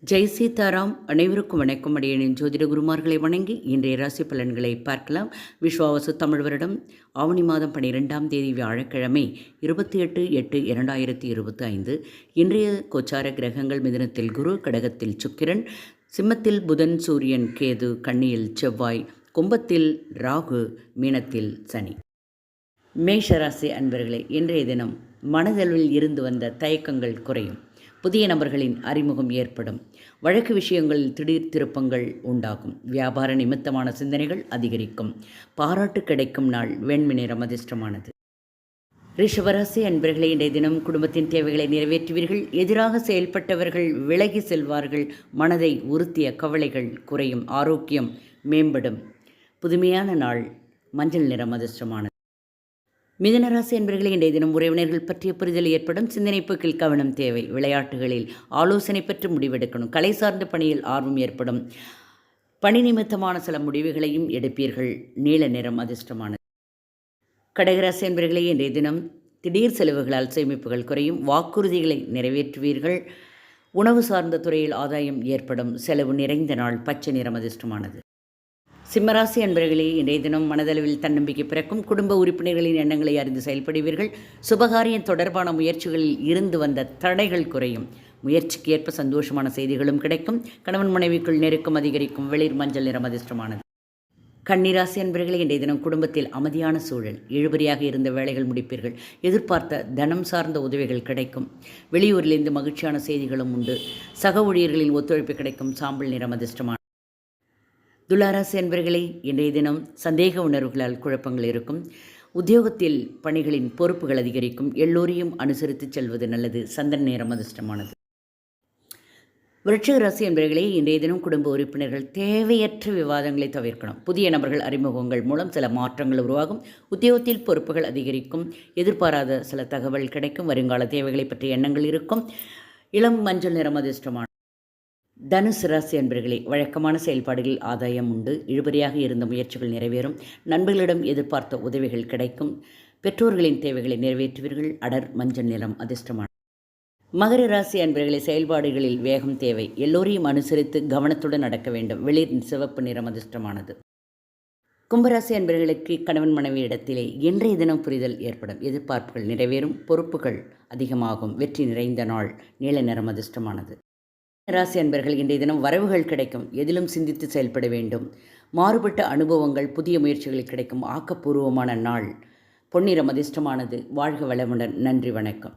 ஜெய் சீதாராம். அனைவருக்கும் வணக்கம். அடியேனின் ஜோதிட குருமார்களை வணங்கி இன்றைய ராசி பலன்களை பார்க்கலாம். விஸ்வாவசு தமிழ் வருடம் ஆவணி மாதம் 12ஆம் தேதி வியாழக்கிழமை 28/8/2025. இன்றைய கோச்சார கிரகங்கள்: மிதுனத்தில் குரு, கடகத்தில் சுக்கிரன், சிம்மத்தில் புதன், சூரியன், கேது, கன்னியில் செவ்வாய், கும்பத்தில் ராகு, மீனத்தில் சனி. மேஷராசி அன்பர்களே, இன்றைய தினம் மனதளவில் இருந்து வந்த தயக்கங்கள் குறையும். புதிய நபர்களின் அறிமுகம் ஏற்படும். வழக்கு விஷயங்களில் திடீர் திருப்பங்கள் உண்டாகும். வியாபார நிமித்தமான சிந்தனைகள் அதிகரிக்கும். பாராட்டு கிடைக்கும் நாள். வெண்மை நிறம் அதிர்ஷ்டமானது. ரிஷபராசி அன்பர்களே, இன்றைய தினம் குடும்பத்தின் தேவைகளை நிறைவேற்றுவீர்கள். எதிராக செயல்பட்டவர்கள் விலகி செல்வார்கள். மனதை உறுத்திய கவலைகள் குறையும். ஆரோக்கியம் மேம்படும். புதுமையான நாள். மஞ்சள் நிறம் அதிர்ஷ்டமானது. மிதுனராசி என்பவர்களே, இன்றைய தினம் உறவினர்கள் பற்றிய புரிதல் ஏற்படும். சிந்தனை போக்கில் கவனம் தேவை. விளையாட்டுகளில் ஆலோசனை பெற்று முடிவெடுக்கணும். கலை சார்ந்த பணியில் ஆர்வம் ஏற்படும். பணி நிமித்தமான சில முடிவுகளையும் எடுப்பீர்கள். நீல நிறம் அதிர்ஷ்டமானது. கடகராசி என்பவர்களே, இன்றைய தினம் திடீர் செலவுகளால் சேமிப்புகள் குறையும். வாக்குறுதிகளை நிறைவேற்றுவீர்கள். உணவு சார்ந்த துறையில் ஆதாயம் ஏற்படும். செலவு நிறைந்த நாள். பச்சை நிறம் அதிர்ஷ்டமானது. சிம்மராசி அன்பர்களே, இன்றைய தினம் மனதளவில் தன்னம்பிக்கை பிறக்கும். குடும்ப உறுப்பினர்களின் எண்ணங்களை அறிந்து செயல்படுவீர்கள். சுபகாரியம் தொடர்பான முயற்சிகளில் இருந்து வந்த தடைகள் குறையும். முயற்சிக்கு ஏற்ப சந்தோஷமான செய்திகளும் கிடைக்கும். கணவன் மனைவிக்குள் நெருக்கம் அதிகரிக்கும். வெளிர் மஞ்சள் நிறம் அதிர்ஷ்டமானது. கன்னிராசி அன்பர்களே, இன்றைய தினம் குடும்பத்தில் அமைதியான சூழல். இழுபறியாக இருந்த வேலைகள் முடிப்பீர்கள். எதிர்பார்த்த தனம் சார்ந்த உதவிகள் கிடைக்கும். வெளியூரிலிருந்து மகிழ்ச்சியான செய்திகளும் உண்டு. சக ஊழியர்களின் ஒத்துழைப்பு கிடைக்கும். சாம்பல் நிறம் அதிர்ஷ்டமானது. துளாராசி என்பர்களே, இன்றைய தினம் சந்தேக உணர்வுகளால் குழப்பங்கள் இருக்கும். உத்தியோகத்தில் பணிகளின் பொறுப்புகள் அதிகரிக்கும். எல்லோரையும் அனுசரித்து செல்வது நல்லது. சந்தன நேரம் அதிர்ஷ்டமானது. விருச்சிக ராசி என்பர்களே, இன்றைய தினம் குடும்ப உறுப்பினர்கள் தேவையற்ற விவாதங்களை தவிர்க்கணும். புதிய நபர்கள் அறிமுகங்கள் மூலம் சில மாற்றங்கள் உருவாகும். உத்தியோகத்தில் பொறுப்புகள் அதிகரிக்கும். எதிர்பாராத சில தகவல் கிடைக்கும். வருங்கால தேவைகளை பற்றிய எண்ணங்கள் இருக்கும். இளம் மஞ்சள் நிறம் அதிர்ஷ்டமானது. தனுசு ராசி அன்பர்களே, வழக்கமான செயல்பாடுகளில் ஆதாயம் உண்டு. இழுபறியாக இருந்த முயற்சிகள் நிறைவேறும். நண்பர்களிடம் எதிர்பார்த்த உதவிகள் கிடைக்கும். பெற்றோர்களின் தேவைகளை நிறைவேற்றுவீர்கள். அடர் மஞ்சள் நிறம் அதிர்ஷ்டமான. மகர ராசி அன்பர்களே, செயல்பாடுகளில் வேகம் தேவை. எல்லோரையும் அனுசரித்து கவனத்துடன் நடக்க வேண்டும். வெளிர் சிவப்பு நிறம் அதிர்ஷ்டமானது. கும்பராசி அன்பர்களுக்கு கணவன் மனைவி இடத்திலே இன்றைய தினம் புரிதல் ஏற்படும். எதிர்பார்ப்புகள் நிறைவேறும். பொறுப்புகள் அதிகமாகும். வெற்றி நிறைந்த நாள். நீல நிறம் அதிர்ஷ்டமானது. ராசி அன்பர்கள், இன்றைய தினம் வரவுகள் கிடைக்கும். எதிலும் சிந்தித்து செயல்பட வேண்டும். மாறுபட்ட அனுபவங்கள், புதிய முயற்சிகள் கிடைக்கும். ஆக்கப்பூர்வமான நாள். பொன்னிறம் அதிர்ஷ்டமானது. வாழ்க வளமுடன். நன்றி, வணக்கம்.